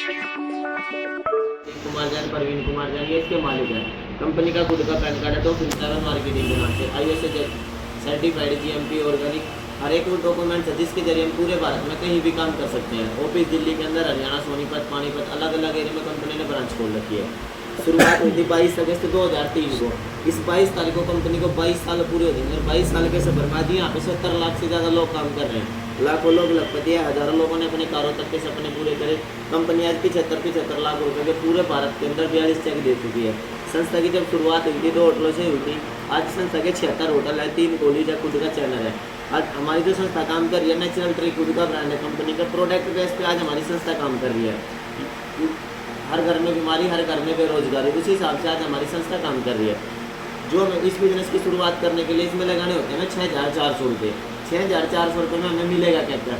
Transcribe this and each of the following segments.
कुमार जैन, प्रवीण कुमार जैन, ये इसके मालिक हैं। कंपनी का खुद का पैन कार्ड है, तो फिल्टर मार्केटिंग के नाम से ISO सर्टिफाइड GMP ऑर्गेनिक हर एक डॉक्यूमेंट है, जिसके जरिए हम पूरे भारत में कहीं भी काम कर सकते हैं। ऑफिस दिल्ली के अंदर, हरियाणा, सोनीपत, पानीपत, अलग अलग एरिया में कंपनी ने ब्रांच खोल रखी है। शुरुआत हुई थी 22 अगस्त 2003 को। इस 22 तारीख को कंपनी को 22 साल पूरे हो जाएंगे और 22 साल के सफर में यहाँ पे 70 लाख से ज़्यादा लोग काम कर रहे हैं। लाखों लोग लखपति है, हजारों लोगों ने अपने कारों तक के सपने पूरे करे। कंपनी आज 75 लाख रुपए के पूरे भारत के अंदर 42 चेक दे चुकी है। संस्था की जब शुरुआत हुई थी 2 होटलों से हुई थी। आज संस्था के 76 होटल है, 3 कॉलेज है, खुद का चैनल है। आज हमारी जो संस्था काम कर रही है, नेचुरल ट्री खुद का ब्रांड है कंपनी का। प्रोडक्ट बेस पे आज हमारी संस्था काम कर रही है। हर घर में बीमारी, हर घर में बेरोजगारी, उसी हिसाब से आज हमारी संस्था काम कर रही है। जो हमें इस बिजनेस की शुरुआत करने के लिए इसमें लगाने होते हैं 6,400 रुपये। 6,400 रुपये में हमें मिलेगा क्या क्या?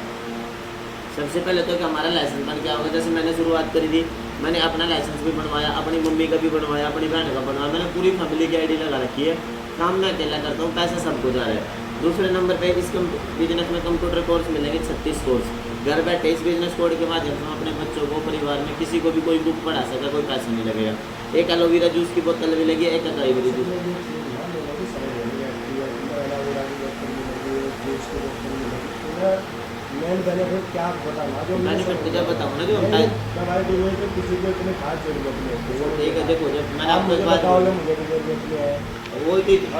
सबसे पहले तो कि हमारा लाइसेंस बन गया होगा। जैसे मैंने शुरुआत करी थी, मैंने अपना लाइसेंस भी बनवाया, अपनी मम्मी का भी बनवाया, अपनी बहन का बनवाया। मैंने पूरी फैमिली की ID लगा रखी है। काम मैं अकेला करता हूँ, पैसा सबको जा रहा है। दूसरे नंबर पे इस बिजनेस में कंप्यूटर कोर्स मिलेंगे 36 कोर्स। घर बैठे इस बिजनेस कोड के माध्यम से हम अपने बच्चों को, परिवार में किसी को भी कोई बुक पढ़ा सकता, कोई पैसा नहीं लगेगा। एक एलोवेरा जूस की बोतल मिलेगी, एक अकाईवेरी जूस। मेन बेनिफिट क्या आप बताना जो बेनिफिट तो जब बताऊँ ना, जो हमारे दुनिया में किसी को इतनी खास जरूरत नहीं है। ठीक है, देखो जब मैंने आप आपको मुझे एक बात बताओगे, मुझे भी जरूरत नहीं है। वो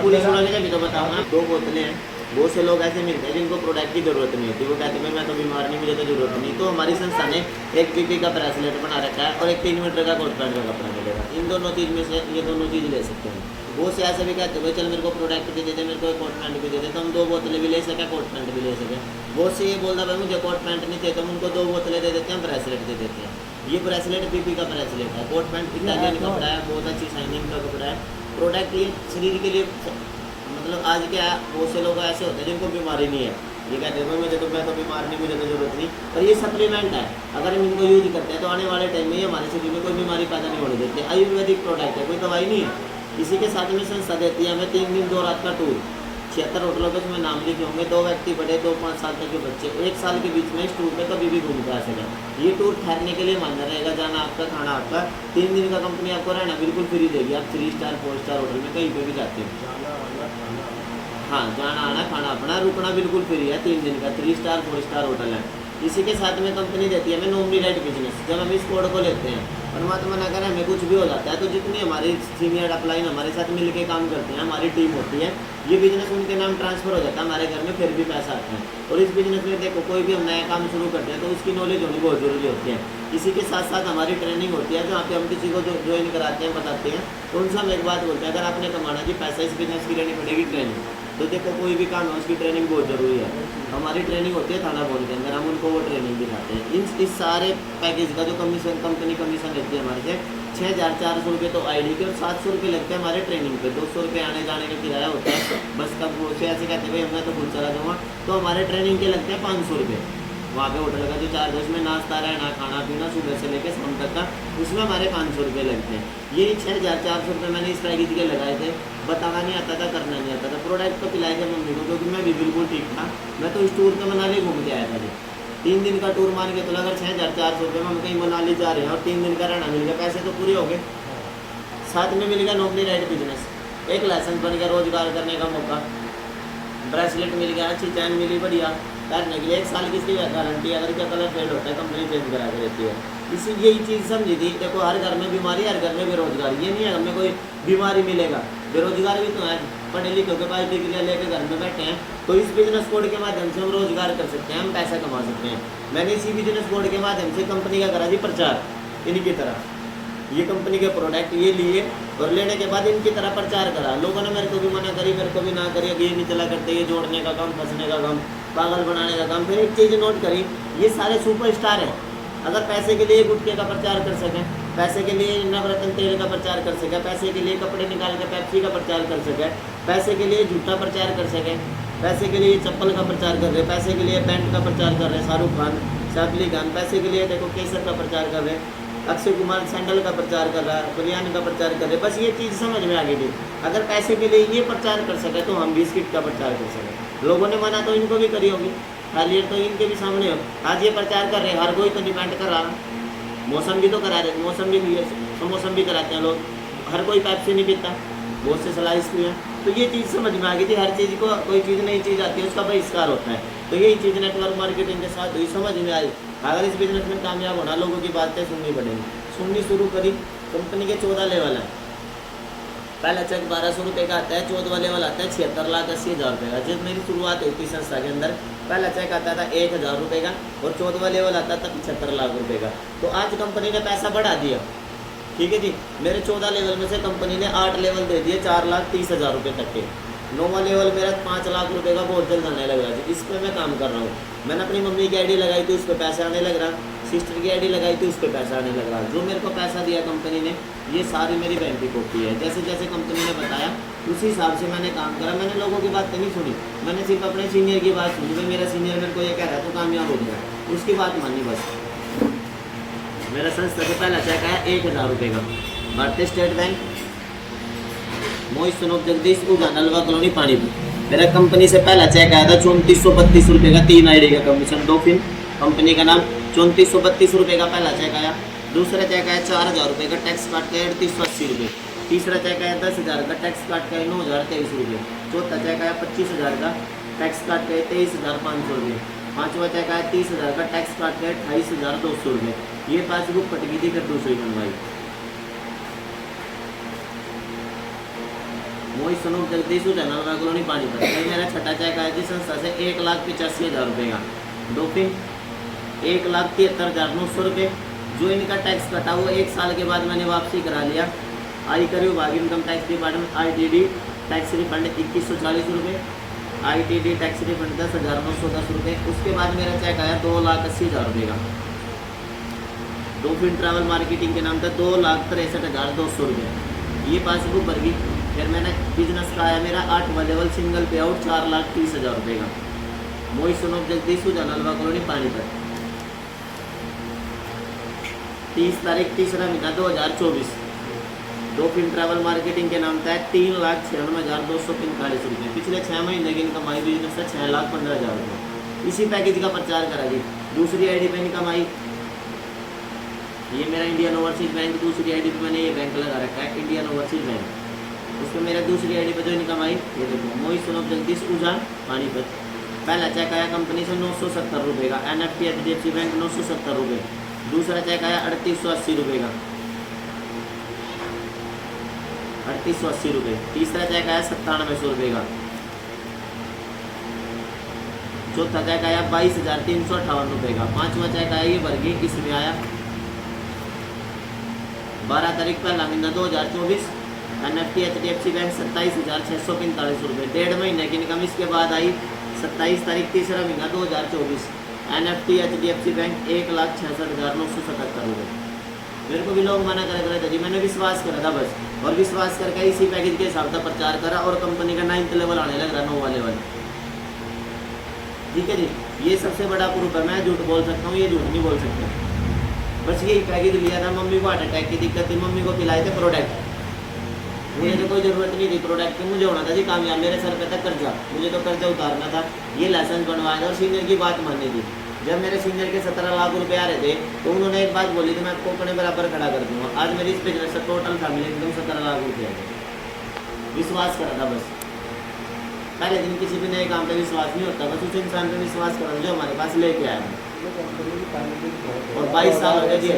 पूरी सुनोगे जब तो बताऊँगा। 2 बोतलें हैं। बहुत से लोग ऐसे मिलते हैं जिनको प्रोडक्ट की जरूरत नहीं होती। वो कहते हैं मैं तो बीमार नहीं, मुझे तो जरूरत नहीं। तो हमारी संस्था ने एक BP का ब्रेसलेट बना रखा है और एक 3 मीटर का कोट पैंट का कपड़ा मिलेगा। इन दोनों चीज़ में से ये दोनों चीज़ ले सकते हैं। वो से ऐसे भी कहते हैं चल मेरे को प्रोडक्ट भी दे दे, मेरे को कोट पैंट भी दे दे, तो हम 2 बोतलें भी ले सकें, कोट पैंट भी ले सकें। वो से ये बोलता भाई मुझे कोट पैंट नहीं चाहिए, तो हम उनको 2 बोतलें दे देते हैं, ब्रेसलेट दे देते हैं। ये ब्रेसलेट BP का ब्रेसलेट है। कोट पैंट इटालियन कपड़ा है, बहुत अच्छी शाइनिंग का कपड़ा है। प्रोडक्ट ये शरीर के लिए मतलब आज क्या है, बहुत से लोग ऐसे होते हैं जिनको बीमारी नहीं है। ये कहते हैं मुझे तो मैं तो बीमार नहीं, मुझे तो जरूरत नहीं। पर ये सप्लीमेंट है। अगर हम इनको यूज करते हैं तो आने वाले टाइम में ये हमारे शरीर में कोई बीमारी पैदा नहीं होने देते। आयुर्वेदिक प्रोडक्ट है, कोई दवाई नहीं है। इसी के साथ में संस्था देती है हमें 3 दिन 2 रात का टूर। 76 होटलों के उसमें नाम लिखे होंगे। 2 व्यक्ति बड़े, 2-5 साल तक के बच्चे 1 साल के बीच में इस टूर पे कभी भी घूम के आ सकें। ये टूर ठहरने के लिए मान्य रहेगा, जाना आपका, खाना आपका। 3 दिन का कंपनी आपको रहना बिल्कुल फ्री देगी। आप 3 स्टार 4 स्टार होटल में कहीं पे भी जाते हो। हाँ, जाना आना खाना अपना, रुकना बिल्कुल फ्री है। 3 दिन का 3 स्टार 4 स्टार होटल है। इसी के साथ में कंपनी देती है हमें नॉमिनी राइट बिजनेस। जब हम इस कोड को लेते हैं, परमात्मा ना करे हमें कुछ भी हो जाता है, तो जितनी हमारी सीनियर अपलाइन हमारे साथ मिल के काम करते हैं, हमारी टीम होती है, ये बिजनेस उनके नाम ट्रांसफर हो जाता है हमारे घर में, फिर भी पैसा आता है। और इस बिजनेस में देखो कोई भी हम नया काम शुरू करते हैं तो उसकी नॉलेज होनी बहुत ज़रूरी होती है। इसी के साथ साथ हमारी ट्रेनिंग होती है, जहाँ पे हम किसी को जो ज्वाइन कराते हैं, बताते हैं, तो उनसे हम एक बात बोलते हैं, अगर आपने कमाना जी पैसा इस बिजनेस की लेनी पड़ेगी ट्रेनिंग। तो देखो कोई भी काम है उसकी ट्रेनिंग बहुत ज़रूरी है। हमारी ट्रेनिंग होती है थाना बोर्ड के अंदर, हम उनको वो ट्रेनिंग दिखाते हैं। इस सारे पैकेज का जो कमीशन कंपनी कमीशन लेती है हमारे से 6,400 रुपये तो ID के, और 700 रुपये लगते हैं हमारे ट्रेनिंग पे। 200 रुपये आने जाने का किराया होता है बस का। वो से ऐसे कहते हैं भाई मैं तो खुद चला जाऊँगा, तो हमारे ट्रेनिंग के लगते हैं 500 रुपये। वहाँ पे होटल का जो चार्ज है उसमें नाश्ता रहना खाना पीना सुबह से लेकर शाम तक का, उसमें हमारे 500 रुपये लगते हैं। ये 6,400 रुपये मैंने इस पैकेज के लगाए थे। बताना नहीं आता था, करना नहीं आता था। प्रोडक्ट तो पिलाए थे मम्मी को, क्योंकि मैं भी बिल्कुल ठीक था। मैं तो इस टूर पे मनाली घूम के आया था जी। 3 दिन का टूर मान के तो अगर 6,400 रुपये में हम कहीं मनाली जा रहे हैं और 3 दिन का रहना मिल गया, पैसे तो पूरे हो गए। साथ में मिल गया नौकरी राइट बिजनेस, एक लाइसेंस बन गया रोजगार करने का मौका, ब्रेसलेट मिल गया, अच्छी चैन मिली बढ़िया करने के लिए। 1 साल की इसकी गारंटी, अगर क्या कलर फेड होता है कंपनी चेंज करा के देती है। इसी यही चीज़ समझी थी। देखो हर घर में बीमारी, हर घर में बेरोजगारी। ये नहीं है हमें कोई बीमारी मिलेगा, बेरोजगार भी तो है। पढ़े लिखे के पास डिग्रियाँ लेकर घर में बैठे हैं, तो इस बिजनेस कोड के माध्यम से हम रोजगार कर सकते हैं, हम पैसा कमा सकते हैं। मैंने इसी बिजनेस कोड के माध्यम से कंपनी का करा जी प्रचार इनकी तरह। ये कंपनी के प्रोडक्ट ये लिए और लेने के बाद इनकी तरह प्रचार करा। लोगों ने मेरे को भी मना करी, मेरे को भी ना करी, ये नहीं चला करते, ये जोड़ने का काम, फंसने का काम, पागल बनाने का काम। फिर एक चीज़ नोट करी, ये सारे सुपरस्टार हैं। अगर पैसे के लिए गुटखे का प्रचार कर सकें, पैसे के लिए नवरत्न तेल का प्रचार कर सकें, पैसे के लिए कपड़े निकाल के पेप्सी का प्रचार कर सकें, पैसे के लिए झूठा प्रचार कर सकें, पैसे के लिए चप्पल का प्रचार कर रहे, पैसे के लिए पैंट का प्रचार कर रहे शाहरुख खान, सैफ अली खान, पैसे के लिए देखो केसर का प्रचार कर रहे, अक्षय कुमार सैंडल का प्रचार कर रहा है, बिरयानी का प्रचार कर रहे। बस ये चीज़ समझ में आ गई थी, अगर पैसे के लिए ये प्रचार कर सके तो हम बिस्किट का प्रचार कर सकें। लोगों ने मना तो इनको भी करी होगी, खाली तो इनके भी सामने हो। आज ये प्रचार कर रहे हैं, हर कोई तो डिपेंड कर रहा। मौसम भी तो करा रहे, मौसम भी तो मौसम भी कराते हैं लोग, हर कोई पैप से नहीं पीता, बहुत से सलाह इसकी है। तो ये चीज़ समझ में आ गई थी, हर चीज़ को कोई चीज़ नई चीज़ आती है उसका बहिष्कार होता है। तो यही चीज़ नेटवर्क मार्केटिंग के साथ हुई, समझ में आई। अगर इस बिजनेस में कामयाब होना, लोगों की बातें सुननी पड़ेगी। सुननी शुरू करी। कंपनी के 14 लेवल है। पहला चेक 1200 रुपये का आता है, 14वां लेवल आता है 76,80,000 रुपये का। जब मेरी शुरुआत हुई थी संस्था के अंदर, पहला चेक आता था 1,000 रुपये का और 14वां लेवल आता था 75 लाख रुपये का। तो आज कंपनी ने पैसा बढ़ा दिया, ठीक है जी। मेरे 14 लेवल में से कंपनी ने 8 लेवल दे दिए 4,30,000 रुपये तक के। 9वां लेवल मेरा 5 लाख रुपये का बहुत जल्द आने लग रहा है। इस पर मैं काम कर रहा हूँ। मैंने अपनी मम्मी की आईडी लगाई थी, उस पर पैसा आने लग रहा, सिस्टर की आईडी लगाई थी, उस पर पैसा आने लग रहा। जो मेरे को पैसा दिया कंपनी ने, ये सारी मेरी बैंक की कॉपी है। जैसे जैसे कंपनी ने बताया उसी हिसाब से मैंने काम करा। मैंने लोगों की बात नहीं सुनी, मैंने सिर्फ अपने सीनियर की बात सुनी। भाई मेरा सीनियर मेरे को ये कह रहा है तो कामयाब हो गया, उसकी बात मानी बस। मेरा संस्था से पहला चेक आया 1,000 रुपये का, भारतीय स्टेट बैंक, मोहित सनोप जगदीश उजा नलवा कॉलोनी पानीपत। मेरा कंपनी से पहला चेक आया था 3432 रुपये का, 3 आईडी का कमीशन, डॉफिन कंपनी का नाम। 3432 रुपये का पहला चेक आया। दूसरा चेक आया 4,000 रुपये का, टैक्स काट के 3880 रुपये। तीसरा चेक आया 10,000 का, टैक्स काट के 9,023 रुपये। चौथा चेक आया 25,000 का, टैक्स काट के 23,500 रुपये। पाँचवा चेक आया 30,000 का, टैक्स काट के 28,200 रुपये। ये पासबुक फट गई थी, फिर दूसरी बनवाई। मोहित सनोप जगदीश नलवा कॉलोनी पानीपत। मेरा छठा चेक आया थी संस्था से 1,85,000 रुपये का, डॉफिन 1,73,900 रुपये। जो इनका टैक्स कटा वो 1 साल के बाद मैंने वापसी करा लिया। आयकर विभाग income tax department ITD tax refund 2140 रुपये, ITD टैक्स रिफंड 10,910 रुपये। उसके बाद मेरा चेक आया 2,80,000 रुपये का, डॉफिन ट्रैवल मार्केटिंग के नाम था 2,63,200 रुपये। ये पासबुक भर गई। फिर मैंने बिजनेस का आया मेरा 8वां लेवल, सिंगल पे आउट 4,30,000 रुपये का, मोहित सनोप जगदीश नलवा कॉलोनी पानीपत। 30 तारीख 3रा महीना 2024। डॉफिन ट्रैवल मार्केटिंग के नाम था 3,96,245 रुपये। पिछले 6 महीने की इनकम आई बिजनेस से 6,15,000 रुपये। इसी पैकेज का प्रचार करा जी। दूसरी आईडी पे इनकम आई, ये मेरा इंडियन ओवरसीज बैंक, दूसरी आईडी पे मैंने ये बैंक लगा रखा है इंडियन ओवरसीज बैंक। उसमें मेरा दूसरी आईडी पे जो इनकम आई ये देखो, मोहित सनोप जगदीश उजा पानीपत। पहला चेक आया कंपनी से 970 रुपये का, NFT HDFC बैंक 970 रुपये। दूसरा चेक आया 3,880 रुपये का, 3,880 रुपये। तीसरा चेक आया 9700 रुपये का। चौथा चेक आया 22,358 रुपये का। पाँचवा चेक आया ये वर्गी, इसमें आया 12 तारीख पहला महीना 2024, NFT HDFC बैंक 27,645 रुपये। 1.5 महीने की इनकम इसके बाद आई 27 तारीख 3रा महीना 2024, NFT HDFC बैंक 1,66,977 रुपये। मेरे को भी लोग मना कर रहे थे जी, मैंने विश्वास करा था बस, और विश्वास करके इसी पैकेज के हिसाब से प्रचार करा और कंपनी का 9th लेवल आने लग रहा, 9वां लेवल। ठीक है जी, ये सबसे बड़ा प्रूफ है। मैं झूठ बोल सकता हूँ, ये झूठ नहीं बोल सकता। बस यही पैकेज लिया था। मम्मी को हार्ट अटैक की दिक्कत थी, मम्मी को खिलाए थे प्रोडक्ट। मुझे तो कोई ज़रूरत नहीं थी प्रोडक्ट की, मुझे होना था जी कामयाब। मेरे सर पे था कर्जा, मुझे तो कर्जा उतारना था। ये लाइसेंस बनवाया था और सीनियर की बात माननी थी। जब मेरे सीनियर के 17 लाख रुपए आ रहे थे तो उन्होंने एक बात बोली थी, मैं आपको अपने बराबर खड़ा कर दूंगा। आज मेरी इस बिजनेस से टोटल फैमिली एकदम 17 लाख रुपये आ गए। विश्वास करा था बस। पहले दिन किसी भी नए काम पे विश्वास नहीं होता, बस उस इंसान पे विश्वास करा जो हमारे पास लेके आया था। और 22 साल हो गए जी।